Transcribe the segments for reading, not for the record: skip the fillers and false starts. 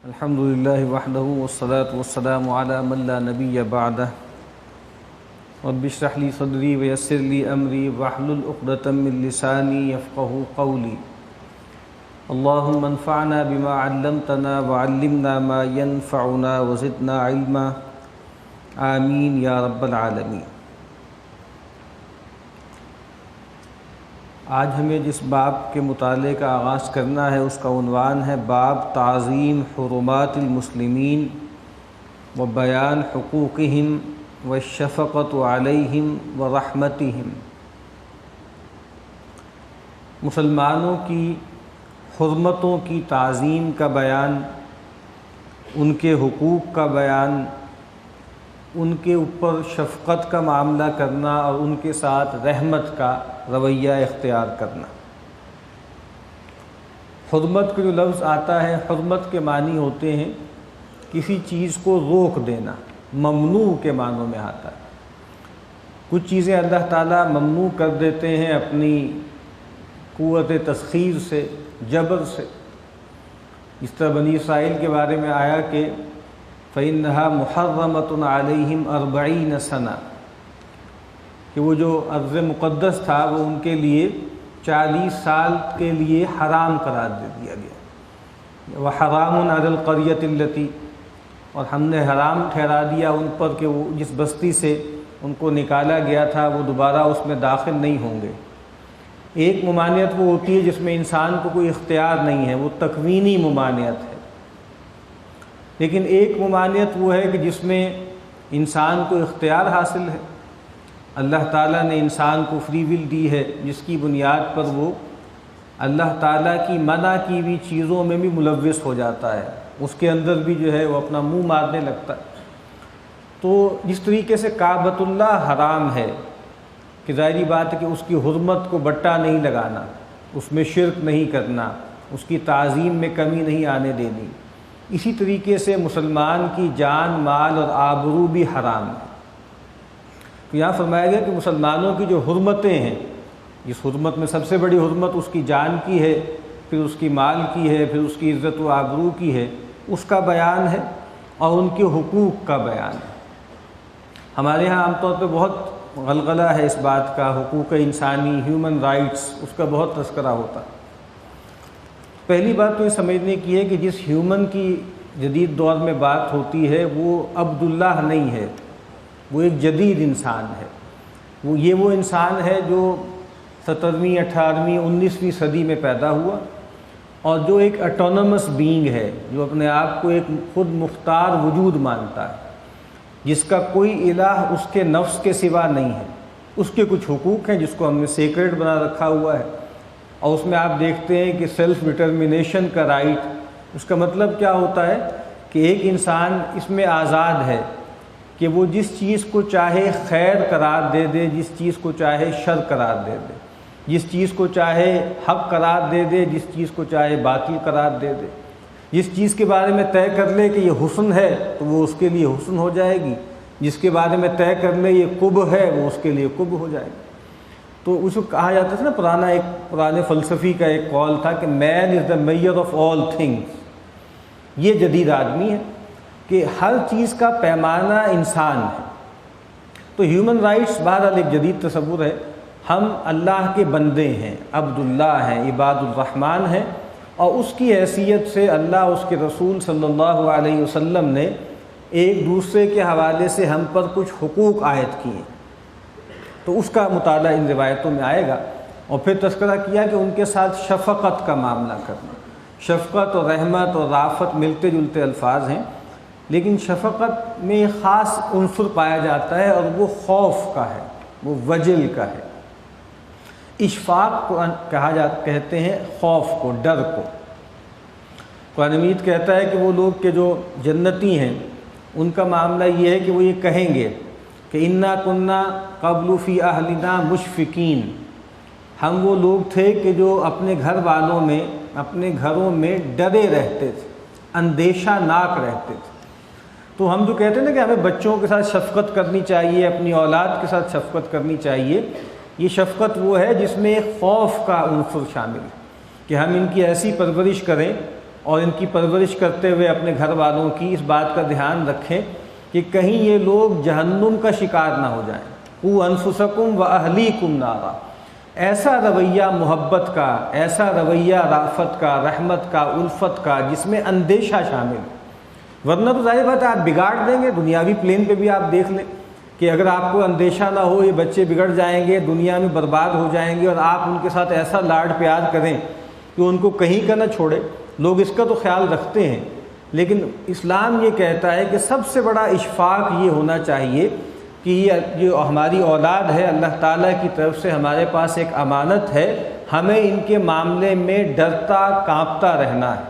الحمد للہ وحدہ والصلاة والسلام علی من لا نبی بعدہ رب اشرح لی صدری ویسر لی امری واحلل عقدۃ من لسانی یفقہوا قولی اللہم انفعنا بما علمتنا وعلمنا ما ینفعنا وزدنا علما آمین یا رب العالمین۔ آج ہمیں جس باب کے مطالعے کا آغاز کرنا ہے اس کا عنوان ہے باب تعظیم حرمات المسلمین و بیان حقوقہم والشفقۃ علیہم ورحمتہم۔ مسلمانوں کی حرمتوں کی تعظیم کا بیان، ان کے حقوق کا بیان، ان کے اوپر شفقت کا معاملہ کرنا اور ان کے ساتھ رحمت کا رویہ اختیار کرنا۔ حرمت کا جو لفظ آتا ہے، حرمت کے معنی ہوتے ہیں کسی چیز کو روک دینا، ممنوع کے معنوں میں آتا ہے۔ کچھ چیزیں اللہ تعالیٰ ممنوع کر دیتے ہیں اپنی قوت تسخیر سے، جبر سے۔ اس طرح بنی اسرائیل کے بارے میں آیا کہ فَإِنَّهَا مُحَرَّمَةٌ عَلَيْهِمْ 40 سنہ، کہ وہ جو ارض مقدس تھا وہ ان کے لیے 40 سال کے لیے حرام قرار دے دیا گیا۔ وَحَرَامٌ عَلَى الْقَرْيَةِ الَّتِي، اور ہم نے حرام ٹھہرا دیا ان پر کہ وہ جس بستی سے ان کو نکالا گیا تھا وہ دوبارہ اس میں داخل نہیں ہوں گے۔ ایک ممانعت وہ ہوتی ہے جس میں انسان کو کوئی اختیار نہیں ہے، وہ تکوینی ممانعت ہے۔ لیکن ایک ممانعت وہ ہے کہ جس میں انسان کو اختیار حاصل ہے، اللہ تعالیٰ نے انسان کو فری ول دی ہے، جس کی بنیاد پر وہ اللہ تعالیٰ کی منع کی ہوئی چیزوں میں بھی ملوث ہو جاتا ہے، اس کے اندر بھی جو ہے وہ اپنا منہ مارنے لگتا ہے۔ تو جس طریقے سے کعبۃ اللہ حرام ہے کہ ظاہری بات ہے کہ اس کی حرمت کو بٹا نہیں لگانا، اس میں شرک نہیں کرنا، اس کی تعظیم میں کمی نہیں آنے دینی، اسی طریقے سے مسلمان کی جان، مال اور آبرو بھی حرام ہے۔ تو یہاں فرمایا گیا کہ مسلمانوں کی جو حرمتیں ہیں، جس حرمت میں سب سے بڑی حرمت اس کی جان کی ہے، پھر اس کی مال کی ہے، پھر اس کی عزت و آبرو کی ہے، اس کا بیان ہے اور ان کے حقوق کا بیان ہے۔ ہمارے ہاں عام طور پہ بہت غلغلہ ہے اس بات کا، حقوق انسانی، ہیومن رائٹس، اس کا بہت تذکرہ ہوتا ہے۔ پہلی بات تو یہ سمجھنے کی ہے کہ جس ہیومن کی جدید دور میں بات ہوتی ہے وہ عبداللہ نہیں ہے، وہ ایک جدید انسان ہے۔ وہ انسان ہے جو 17ویں، 18ویں، 19ویں صدی میں پیدا ہوا اور جو ایک اٹونومس بینگ ہے، جو اپنے آپ کو ایک خود مختار وجود مانتا ہے، جس کا کوئی الہ اس کے نفس کے سوا نہیں ہے۔ اس کے کچھ حقوق ہیں جس کو ہم نے سیکریٹ بنا رکھا ہوا ہے، اور اس میں آپ دیکھتے ہیں کہ سیلف ڈٹرمنیشن کا رائٹ، اس کا مطلب کیا ہوتا ہے کہ ایک انسان اس میں آزاد ہے کہ وہ جس چیز کو چاہے خیر قرار دے دے، جس چیز کو چاہے شر قرار دے دے، جس چیز کو چاہے حق قرار دے دے، جس چیز کو چاہے باطل قرار دے دے، جس چیز کے بارے میں طے کر لے کہ یہ حسن ہے تو وہ اس کے لیے حسن ہو جائے گی، جس کے بارے میں طے کر لے یہ قبح ہے وہ اس کے لیے قبح ہو جائے گی۔ تو اس کو کہا جاتا تھا نا، پرانے فلسفی کا ایک قول تھا کہ مین از دا میئر آف آل تھنگس۔ یہ جدید آدمی ہے کہ ہر چیز کا پیمانہ انسان ہے۔ تو ہیومن رائٹس بہرحال ایک جدید تصور ہے۔ ہم اللہ کے بندے ہیں، عبداللہ ہیں، عباد الرحمن ہیں، اور اس کی حیثیت سے اللہ، اس کے رسول صلی اللہ علیہ وسلم نے ایک دوسرے کے حوالے سے ہم پر کچھ حقوق عائد کیے، تو اس کا مطالعہ ان روایتوں میں آئے گا۔ اور پھر تذکرہ کیا کہ ان کے ساتھ شفقت کا معاملہ کرنا۔ شفقت اور رحمت اور رافت ملتے جلتے الفاظ ہیں، لیکن شفقت میں ایک خاص عنصر پایا جاتا ہے اور وہ خوف کا ہے، وہ وجل کا ہے۔ اشفاق کو کہتے ہیں خوف کو، ڈر کو۔ قرآن مجید کہتا ہے کہ وہ لوگ کہ جو جنتی ہیں ان کا معاملہ یہ ہے کہ وہ یہ کہیں گے کہ انا کننا قبل فی اہلنا مشفقین، ہم وہ لوگ تھے کہ جو اپنے گھر والوں میں، اپنے گھروں میں ڈرے رہتے تھے، اندیشہ ناک رہتے تھے۔ تو ہم جو کہتے ہیں نا کہ ہمیں بچوں کے ساتھ شفقت کرنی چاہیے، اپنی اولاد کے ساتھ شفقت کرنی چاہیے، یہ شفقت وہ ہے جس میں ایک خوف کا عنصر شامل ہے کہ ہم ان کی ایسی پرورش کریں اور ان کی پرورش کرتے ہوئے اپنے گھر والوں کی اس بات کا دھیان رکھیں کہ کہیں یہ لوگ جہنم کا شکار نہ ہو جائیں۔ قوا انفسکم واہلیکم نارا، ایسا رویہ محبت کا، ایسا رویہ رافت کا، رحمت کا، الفت کا، جس میں اندیشہ شامل ہے۔ ورنہ تو ظاہر بات ہے آپ بگاڑ دیں گے، دنیاوی پلین پہ بھی آپ دیکھ لیں کہ اگر آپ کو اندیشہ نہ ہو یہ بچے بگڑ جائیں گے، دنیا میں برباد ہو جائیں گے، اور آپ ان کے ساتھ ایسا لاڈ پیار کریں کہ ان کو کہیں کا نہ چھوڑے، لوگ اس کا تو خیال رکھتے ہیں، لیکن اسلام یہ کہتا ہے کہ سب سے بڑا اشفاق یہ ہونا چاہیے کہ یہ جو ہماری اولاد ہے اللہ تعالیٰ کی طرف سے ہمارے پاس ایک امانت ہے، ہمیں ان کے معاملے میں ڈرتا کانپتا رہنا ہے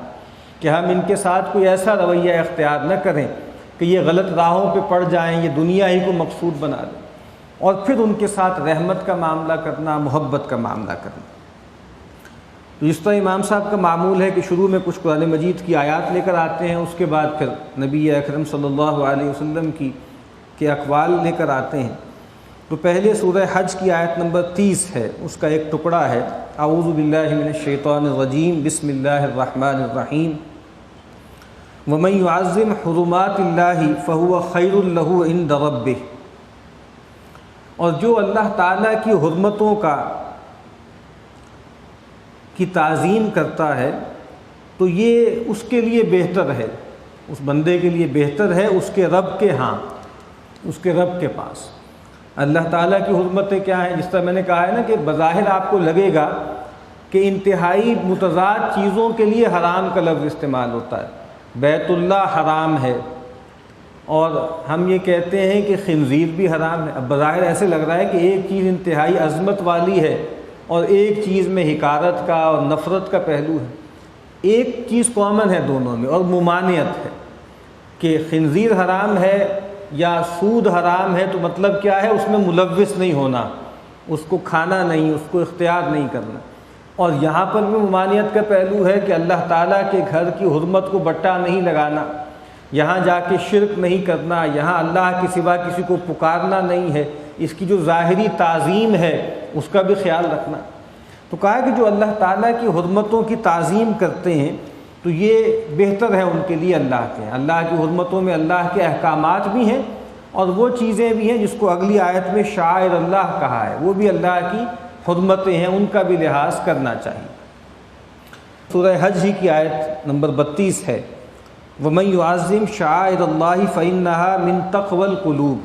کہ ہم ان کے ساتھ کوئی ایسا رویہ اختیار نہ کریں کہ یہ غلط راہوں پہ پڑ جائیں، یہ دنیا ہی کو مقصود بنا دیں، اور پھر ان کے ساتھ رحمت کا معاملہ کرنا، محبت کا معاملہ کرنا۔ تو اس طرح امام صاحب کا معمول ہے کہ شروع میں کچھ قرآن مجید کی آیات لے کر آتے ہیں، اس کے بعد پھر نبی اکرم صلی اللہ علیہ وسلم کے اقوال لے کر آتے ہیں۔ تو پہلے سورہ حج کی آیت نمبر 30 ہے، اس کا ایک ٹکڑا ہے، اعوذ باللہ من الشیطان الرجیم، بسم اللہ الرحمن الرحیم، وَمَن يُعَظِّمْ حُرُمَاتِ اللَّهِ فَهُوَ خَيْرٌ لَهُ عِندَ رَبِّهِ، اور جو اللہ تعالیٰ کی حرمتوں کی تعظیم کرتا ہے تو یہ اس کے لیے بہتر ہے، اس بندے کے لیے بہتر ہے اس کے رب کے ہاں، اس کے رب کے پاس۔ اللہ تعالیٰ کی حرمتیں کیا ہیں؟ جس طرح میں نے کہا ہے نا کہ بظاہر آپ کو لگے گا کہ انتہائی متضاد چیزوں کے لیے حرام کا لفظ استعمال ہوتا ہے، بیت اللہ حرام ہے، اور ہم یہ کہتے ہیں کہ خنزیر بھی حرام ہے۔ اب بظاہر ایسے لگ رہا ہے کہ ایک چیز انتہائی عظمت والی ہے اور ایک چیز میں حقارت کا اور نفرت کا پہلو ہے۔ ایک چیز کامن ہے دونوں میں، اور ممانعت ہے کہ خنزیر حرام ہے یا سود حرام ہے، تو مطلب کیا ہے؟ اس میں ملوث نہیں ہونا، اس کو کھانا نہیں، اس کو اختیار نہیں کرنا۔ اور یہاں پر بھی ممانعت کا پہلو ہے کہ اللہ تعالیٰ کے گھر کی حرمت کو بٹا نہیں لگانا، یہاں جا کے شرک نہیں کرنا، یہاں اللہ کے سوا کسی کو پکارنا نہیں ہے، اس کی جو ظاہری تعظیم ہے اس کا بھی خیال رکھنا۔ تو کہا کہ جو اللہ تعالیٰ کی حرمتوں کی تعظیم کرتے ہیں تو یہ بہتر ہے ان کے لیے اللہ کے، اللہ کی حرمتوں میں اللہ کے احکامات بھی ہیں، اور وہ چیزیں بھی ہیں جس کو اگلی آیت میں شعائر اللہ کہا ہے، وہ بھی اللہ کی حرمتیں ہیں، ان کا بھی لحاظ کرنا چاہیے۔ سورہ حج ہی کی آیت نمبر 32 ہے، وَمَن يُعَظِّمْ شَعَائِرَ اللَّهِ فَإِنَّهَا مِن تَقْوَى الْقُلُوبِ،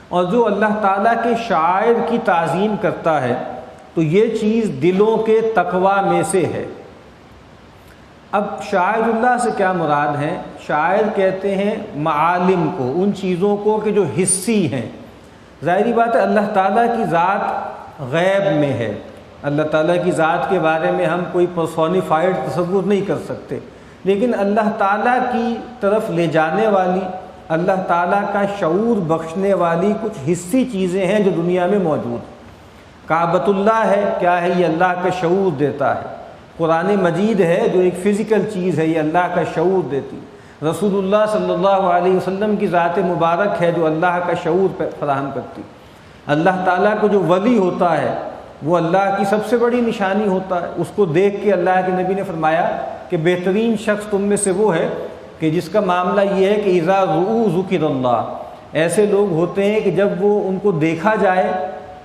اور جو اللہ تعالیٰ کے شعائر کی تعظیم کرتا ہے تو یہ چیز دلوں کے تقویٰ میں سے ہے۔ اب شعائر اللہ سے کیا مراد ہے؟ شاعر کہتے ہیں معالم کو، ان چیزوں کو کہ جو حسی ہیں۔ ظاہری بات ہے اللہ تعالیٰ کی ذات غیب میں ہے، اللہ تعالیٰ کی ذات کے بارے میں ہم کوئی پرسونیفائڈ تصور نہیں کر سکتے، لیکن اللہ تعالیٰ کی طرف لے جانے والی، اللہ تعالیٰ کا شعور بخشنے والی کچھ حسی چیزیں ہیں جو دنیا میں موجود ہیں۔ کعبۃ اللہ ہے، کیا ہے؟ یہ اللہ کا شعور دیتا ہے۔ قرآن مجید ہے جو ایک فزیکل چیز ہے، یہ اللہ کا شعور دیتی۔ رسول اللہ صلی اللہ علیہ وسلم کی ذات مبارک ہے جو اللہ کا شعور فراہم کرتی۔ اللہ تعالیٰ کو جو ولی ہوتا ہے وہ اللہ کی سب سے بڑی نشانی ہوتا ہے، اس کو دیکھ کے اللہ کے نبی نے فرمایا کہ بہترین شخص تم میں سے وہ ہے کہ جس کا معاملہ یہ ہے کہ اذا رؤوا ذکر اللہ، ایسے لوگ ہوتے ہیں کہ جب وہ ان کو دیکھا جائے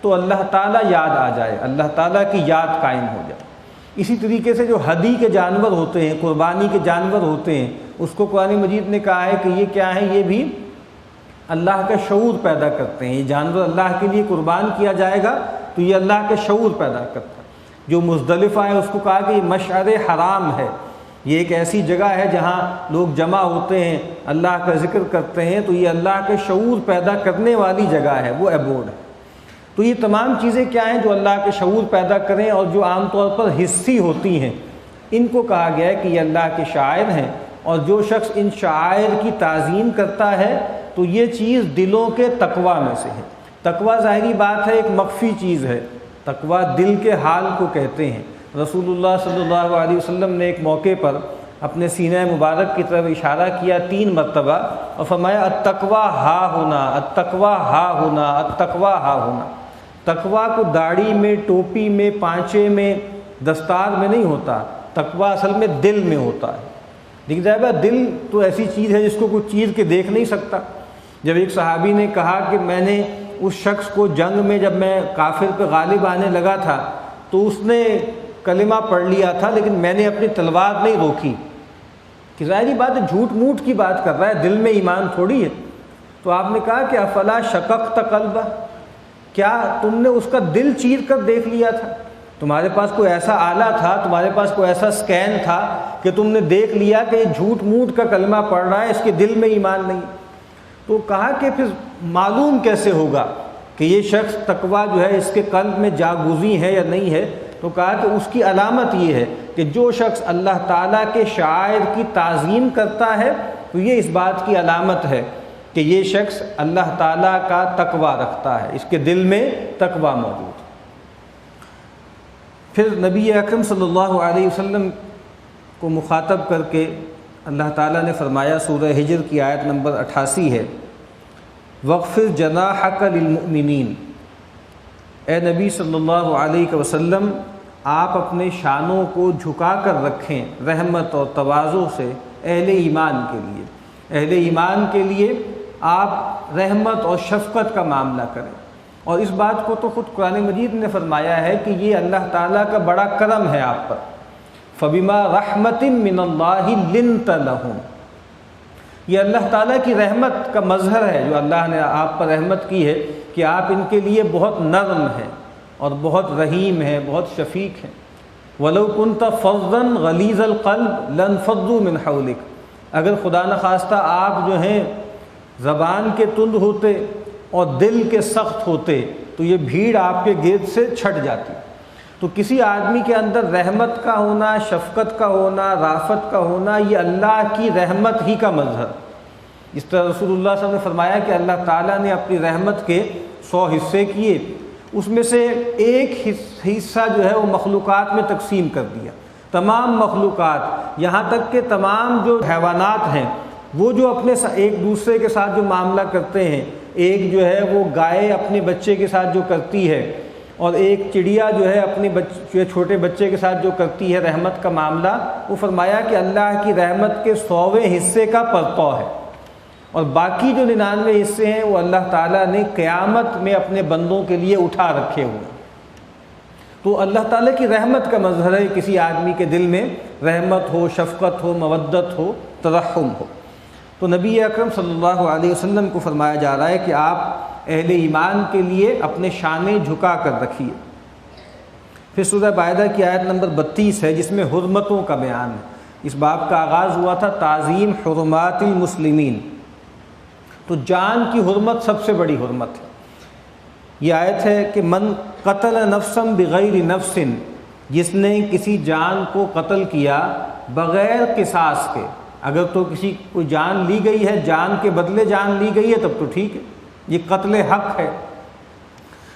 تو اللہ تعالیٰ یاد آ جائے، اللہ تعالیٰ کی یاد قائم ہو جائے۔ اسی طریقے سے جو ہدی کے جانور ہوتے ہیں، قربانی کے جانور ہوتے ہیں، اس کو قرآن مجید نے کہا ہے کہ یہ کیا ہے؟ یہ بھی اللہ کا شعور پیدا کرتے ہیں۔ یہ جانور اللہ کے لیے قربان کیا جائے گا تو یہ اللہ کا شعور پیدا کرتا ہے۔ جو مزدلفہ ہے اس کو کہا کہ یہ مشعر حرام ہے، یہ ایک ایسی جگہ ہے جہاں لوگ جمع ہوتے ہیں، اللہ کا ذکر کرتے ہیں، تو یہ اللہ کا شعور پیدا کرنے والی جگہ ہے، وہ ایبوڈ ہے۔ تو یہ تمام چیزیں کیا ہیں؟ جو اللہ کے شعور پیدا کریں اور جو عام طور پر حسی ہوتی ہیں، ان کو کہا گیا ہے کہ یہ اللہ کے شاعر ہیں، اور جو شخص ان شعائر کی تعظیم کرتا ہے تو یہ چیز دلوں کے تقویٰ میں سے ہے۔ تقویٰ ظاہری بات ہے ایک مخفی چیز ہے، تقویٰ دل کے حال کو کہتے ہیں۔ رسول اللہ صلی اللہ علیہ وسلم نے ایک موقع پر اپنے سینہ مبارک کی طرف اشارہ کیا 3 مرتبہ اور فرمایا التقویٰ ہا ہونا، التقویٰ ہا ہونا، التقویٰ ہا ہونا۔ تقویٰ کو داڑھی میں، ٹوپی میں، پانچے میں، دستار میں نہیں ہوتا، تقویٰ اصل میں دل میں ہوتا ہے۔ لیکن صاحبہ دل تو ایسی چیز ہے جس کو کوئی چیر کے دیکھ نہیں سکتا۔ جب ایک صحابی نے کہا کہ میں نے اس شخص کو جنگ میں جب میں کافر پہ غالب آنے لگا تھا تو اس نے کلمہ پڑھ لیا تھا لیکن میں نے اپنی تلوار نہیں روکی، کہ ظاہری بات ہے جھوٹ موٹ کی بات کر رہا ہے، دل میں ایمان تھوڑی ہے۔ تو آپ نے کہا کہ افلا شققت قلبہ، کیا تم نے اس کا دل چیر کر دیکھ لیا تھا؟ تمہارے پاس کوئی ایسا آلہ تھا، تمہارے پاس کوئی ایسا سکین تھا کہ تم نے دیکھ لیا کہ یہ جھوٹ موٹ کا کلمہ پڑھ رہا ہے، اس کے دل میں ایمان نہیں۔ تو کہا کہ پھر معلوم کیسے ہوگا کہ یہ شخص تقویٰ جو ہے اس کے قلب میں جاگزی ہے یا نہیں ہے؟ تو کہا کہ اس کی علامت یہ ہے کہ جو شخص اللہ تعالیٰ کے شعائر کی تعظیم کرتا ہے تو یہ اس بات کی علامت ہے کہ یہ شخص اللہ تعالیٰ کا تقویٰ رکھتا ہے، اس کے دل میں تقویٰ موجود ہے۔ پھر نبی اکرم صلی اللہ علیہ وسلم کو مخاطب کر کے اللہ تعالیٰ نے فرمایا، سورہ ہجر کی آیت نمبر 88 ہے، وَاخْفِضْ جَنَاحَكَ لِلْمُؤْمِنِينَ، اے نبی صلی اللہ علیہ وسلم آپ اپنے شانوں کو جھکا کر رکھیں رحمت اور تواضع سے اہل ایمان کے لیے، اہل ایمان کے لیے آپ رحمت اور شفقت کا معاملہ کریں۔ اور اس بات کو تو خود قرآن مجید نے فرمایا ہے کہ یہ اللہ تعالیٰ کا بڑا کرم ہے آپ پر، فَبِمَا رَحْمَةٍ مِّنَ اللَّهِ لِنْتَ لَهُمْ، یہ اللہ تعالیٰ کی رحمت کا مظہر ہے جو اللہ نے آپ پر رحمت کی ہے کہ آپ ان کے لیے بہت نرم ہیں اور بہت رحیم ہیں، بہت شفیق ہیں۔ وَلَوْ كُنْتَ فَظًّا غَلِيظَ الْقَلْبِ لَانفَضُّوا مِنْ حَوْلِكَ، اگر خدا نخواستہ آپ جو ہیں زبان کے تند ہوتے اور دل کے سخت ہوتے تو یہ بھیڑ آپ کے گرد سے چھٹ جاتی۔ تو کسی آدمی کے اندر رحمت کا ہونا، شفقت کا ہونا، رافت کا ہونا، یہ اللہ کی رحمت ہی کا مظہر۔ اس طرح رسول اللہ صلی اللہ علیہ وسلم نے فرمایا کہ اللہ تعالیٰ نے اپنی رحمت کے 100 حصے کیے، اس میں سے ایک حصہ جو ہے وہ مخلوقات میں تقسیم کر دیا۔ تمام مخلوقات، یہاں تک کہ تمام جو حیوانات ہیں وہ جو اپنے ایک دوسرے کے ساتھ جو معاملہ کرتے ہیں، ایک جو ہے وہ گائے اپنے بچے کے ساتھ جو کرتی ہے اور ایک چڑیا جو ہے اپنے چھوٹے بچے کے ساتھ جو کرتی ہے رحمت کا معاملہ، وہ فرمایا کہ اللہ کی رحمت کے 100ویں حصے کا پرتو ہے، اور باقی جو 99 حصے ہیں وہ اللہ تعالیٰ نے قیامت میں اپنے بندوں کے لیے اٹھا رکھے ہوئے ہیں۔ تو اللہ تعالیٰ کی رحمت کا مظہر ہے کسی آدمی کے دل میں رحمت ہو، شفقت ہو، مودت ہو، ترحم ہو۔ تو نبی اکرم صلی اللہ علیہ وسلم کو فرمایا جا رہا ہے کہ آپ اہل ایمان کے لیے اپنے شانے جھکا کر رکھیے۔ پھر سورہ مائدہ کی آیت نمبر 32 ہے جس میں حرمتوں کا بیان ہے۔ اس باب کا آغاز ہوا تھا تعظیم حرمات المسلمین، تو جان کی حرمت سب سے بڑی حرمت ہے۔ یہ آیت ہے کہ من قتل نفسا بغیر نفس، جس نے کسی جان کو قتل کیا بغیر قصاص کے، اگر تو کسی کوئی جان لی گئی ہے، جان کے بدلے جان لی گئی ہے تب تو ٹھیک ہے، یہ قتل حق ہے۔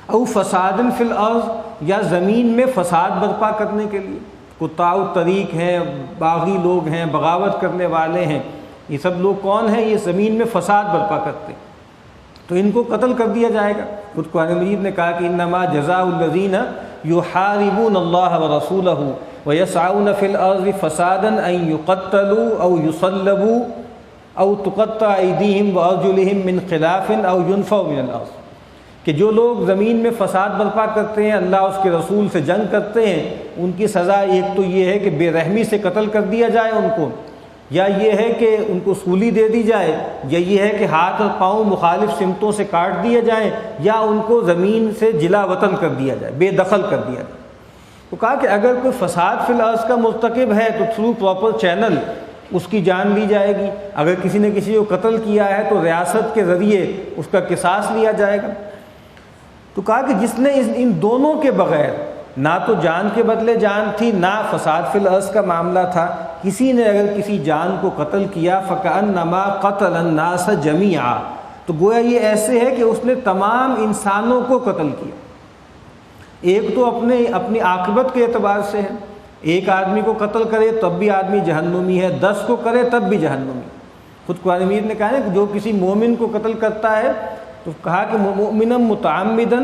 او فساد فی الارض، یا زمین میں فساد برپا کرنے کے لیے، قطاع الطریق ہیں، باغی لوگ ہیں، بغاوت کرنے والے ہیں، یہ سب لوگ کون ہیں؟ یہ زمین میں فساد برپا کرتے، تو ان کو قتل کر دیا جائے گا۔ خود قرآن مجید نے کہا کہ انما جزاء الذین یحاربون اللہ ورسولہ ویسعون فی الارض فسادا ان یقتلوا او یصلبوا او تقطع ایدیہم وارجلہم من خلاف او ینفوا من الارض، کہ جو لوگ زمین میں فساد برپا کرتے ہیں، اللہ اس کے رسول سے جنگ کرتے ہیں، ان کی سزا ایک تو یہ ہے کہ بے رحمی سے قتل کر دیا جائے ان کو، یا یہ ہے کہ ان کو سولی دے دی جائے، یا یہ ہے کہ ہاتھ اور پاؤں مخالف سمتوں سے کاٹ دیے جائیں، یا ان کو زمین سے جلا وطن کر دیا جائے، بے دخل کر دیا جائے۔ تو کہا کہ اگر کوئی فساد فی الارض کا مرتکب ہے تو تھرو پراپر چینل اس کی جان لی جائے گی، اگر کسی نے کسی کو قتل کیا ہے تو ریاست کے ذریعے اس کا قصاص لیا جائے گا۔ تو کہا کہ جس نے ان دونوں کے بغیر، نہ تو جان کے بدلے جان تھی، نہ فساد فی الارض کا معاملہ تھا، کسی نے اگر کسی جان کو قتل کیا فکأنما قتل الناس جمیعا، تو گویا یہ ایسے ہے کہ اس نے تمام انسانوں کو قتل کیا۔ ایک تو اپنی عاقبت کے اعتبار سے ہے، ایک آدمی کو قتل کرے تب بھی آدمی جہنمی ہے، 10 کو کرے تب بھی جہنمی۔ خود قرآن مجید نے کہا ہے کہ جو کسی مومن کو قتل کرتا ہے تو کہا کہ مؤمنا متعمدا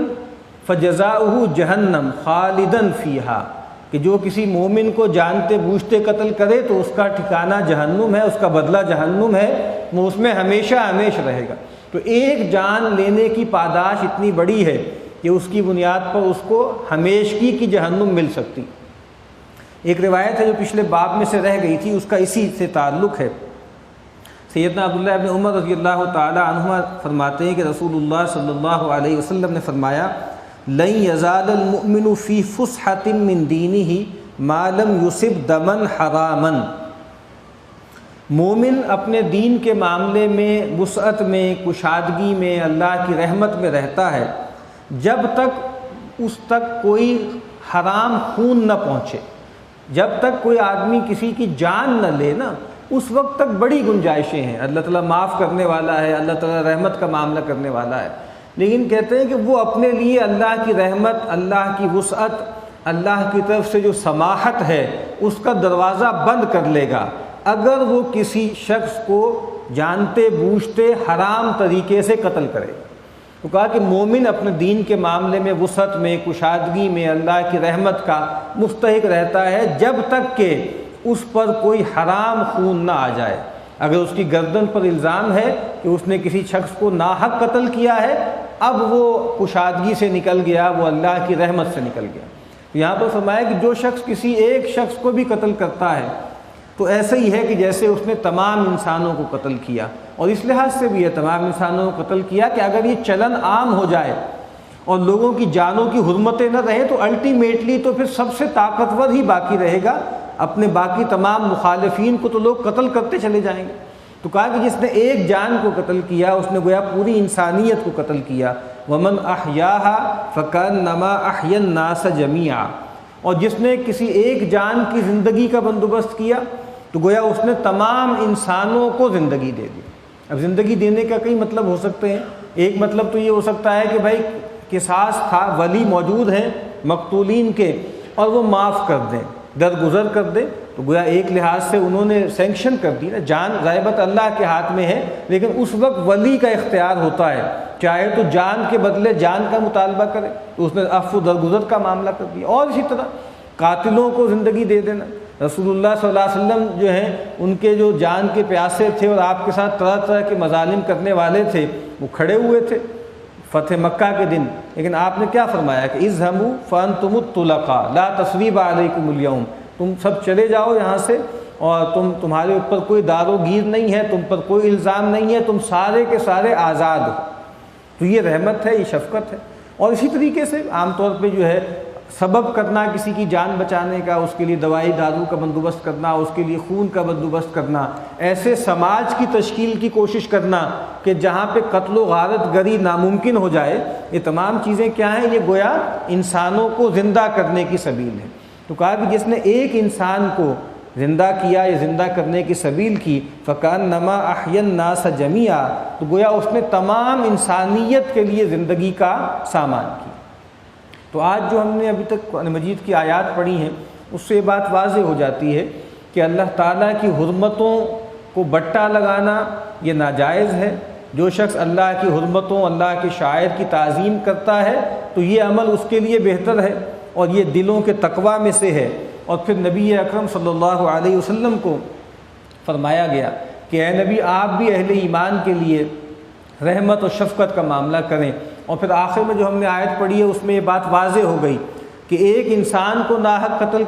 فجزاؤہ جہنم خالدا فیہا، کہ جو کسی مومن کو جانتے بوجھتے قتل کرے تو اس کا ٹھکانہ جہنم ہے، اس کا بدلہ جہنم ہے، وہ اس میں ہمیشہ ہمیشہ رہے گا۔ تو ایک جان لینے کی پاداش اتنی بڑی ہے کہ اس کی بنیاد پر اس کو ہمیشگی کی جہنم مل سکتی۔ ایک روایت ہے جو پچھلے باب میں سے رہ گئی تھی، اس کا اسی سے تعلق ہے۔ سیدنا عبداللہ ابن عمر رضی اللہ تعالی عنہما فرماتے ہیں کہ رسول اللہ صلی اللہ علیہ وسلم نے فرمایا لن یزال المؤمن فی فسحۃ من دینہ ما لم یصب دما حراما، مومن اپنے دین کے معاملے میں وسعت میں، کشادگی میں، اللہ کی رحمت میں رہتا ہے جب تک اس تک کوئی حرام خون نہ پہنچے۔ جب تک کوئی آدمی کسی کی جان نہ لے نا، اس وقت تک بڑی گنجائشیں ہیں، اللہ تعالیٰ معاف کرنے والا ہے، اللہ تعالیٰ رحمت کا معاملہ کرنے والا ہے۔ لیکن کہتے ہیں کہ وہ اپنے لیے اللہ کی رحمت، اللہ کی وسعت، اللہ کی طرف سے جو سماحت ہے اس کا دروازہ بند کر لے گا اگر وہ کسی شخص کو جانتے بوجھتے حرام طریقے سے قتل کرے۔ تو کہا کہ مومن اپنے دین کے معاملے میں وسعت میں، کشادگی میں اللہ کی رحمت کا مستحق رہتا ہے جب تک کہ اس پر کوئی حرام خون نہ آ جائے۔ اگر اس کی گردن پر الزام ہے کہ اس نے کسی شخص کو ناحق قتل کیا ہے، اب وہ کشادگی سے نکل گیا، وہ اللہ کی رحمت سے نکل گیا۔ یہاں پر فرمایا کہ جو شخص کسی ایک شخص کو بھی قتل کرتا ہے تو ایسا ہی ہے کہ جیسے اس نے تمام انسانوں کو قتل کیا۔ اور اس لحاظ سے بھی ہے تمام انسانوں کو قتل کیا کہ اگر یہ چلن عام ہو جائے اور لوگوں کی جانوں کی حرمتیں نہ رہیں تو الٹیمیٹلی تو پھر سب سے طاقتور ہی باقی رہے گا، اپنے باقی تمام مخالفین کو تو لوگ قتل کرتے چلے جائیں گے۔ تو کہا کہ جس نے ایک جان کو قتل کیا اس نے گویا پوری انسانیت کو قتل کیا۔ وَمَنْ أَحْيَاهَا فَكَأَنَّمَا أَحْيَا النَّاسَ جَمِيعًا، اور جس نے کسی ایک جان کی زندگی کا بندوبست کیا تو گویا اس نے تمام انسانوں کو زندگی دے دی۔ اب زندگی دینے کا کئی مطلب ہو سکتے ہیں۔ ایک مطلب تو یہ ہو سکتا ہے کہ بھائی قصاص تھا، ولی موجود ہیں مقتولین کے اور وہ معاف کر دیں، درگزر کر دیں، تو گویا ایک لحاظ سے انہوں نے سینکشن کر دی نا۔ جان غائبت اللہ کے ہاتھ میں ہے، لیکن اس وقت ولی کا اختیار ہوتا ہے، چاہے تو جان کے بدلے جان کا مطالبہ کرے، تو اس نے عفو درگزر کا معاملہ کر دیا۔ اور اسی طرح قاتلوں کو زندگی دے دینا۔ رسول اللہ صلی اللہ علیہ وسلم جو ہیں ان کے جو جان کے پیاسے تھے اور آپ کے ساتھ طرح طرح کے مظالم کرنے والے تھے، وہ کھڑے ہوئے تھے فتح مکہ کے دن، لیکن آپ نے کیا فرمایا کہ اذهبوا فانتم الطلقاء لا تثریب علیکم اليوم، تم سب چلے جاؤ یہاں سے اور تمہارے اوپر کوئی دار و گیر نہیں ہے، تم پر کوئی الزام نہیں ہے، تم سارے کے سارے آزاد ہو۔ تو یہ رحمت ہے، یہ شفقت ہے۔ اور اسی طریقے سے عام طور پہ جو ہے سبب کرنا کسی کی جان بچانے کا، اس کے لیے دوائی دارو کا بندوبست کرنا، اس کے لیے خون کا بندوبست کرنا، ایسے سماج کی تشکیل کی کوشش کرنا کہ جہاں پہ قتل و غارت گری ناممکن ہو جائے، یہ تمام چیزیں کیا ہیں؟ یہ گویا انسانوں کو زندہ کرنے کی سبیل ہے۔ تو کہا کہ جس نے ایک انسان کو زندہ کیا یا زندہ کرنے کی سبیل کی، فَكَأَنَّمَا أَحْيَا النَّاسَ جَمِيعًا، تو گویا اس نے تمام انسانیت کے لیے زندگی کا سامان کیا۔ تو آج جو ہم نے ابھی تک قرآن مجید کی آیات پڑھی ہیں اس سے یہ بات واضح ہو جاتی ہے کہ اللہ تعالیٰ کی حرمتوں کو بٹا لگانا یہ ناجائز ہے۔ جو شخص اللہ کی حرمتوں، اللہ کے شاعر کی تعظیم کرتا ہے تو یہ عمل اس کے لیے بہتر ہے اور یہ دلوں کے تقویٰ میں سے ہے۔ اور پھر نبی اکرم صلی اللہ علیہ وسلم کو فرمایا گیا کہ اے نبی آپ بھی اہل ایمان کے لیے رحمت و شفقت کا معاملہ کریں۔ اور پھر آخر میں جو ہم نے آیت پڑھی ہے اس میں یہ بات واضح ہو گئی کہ ایک انسان کو ناحق قتل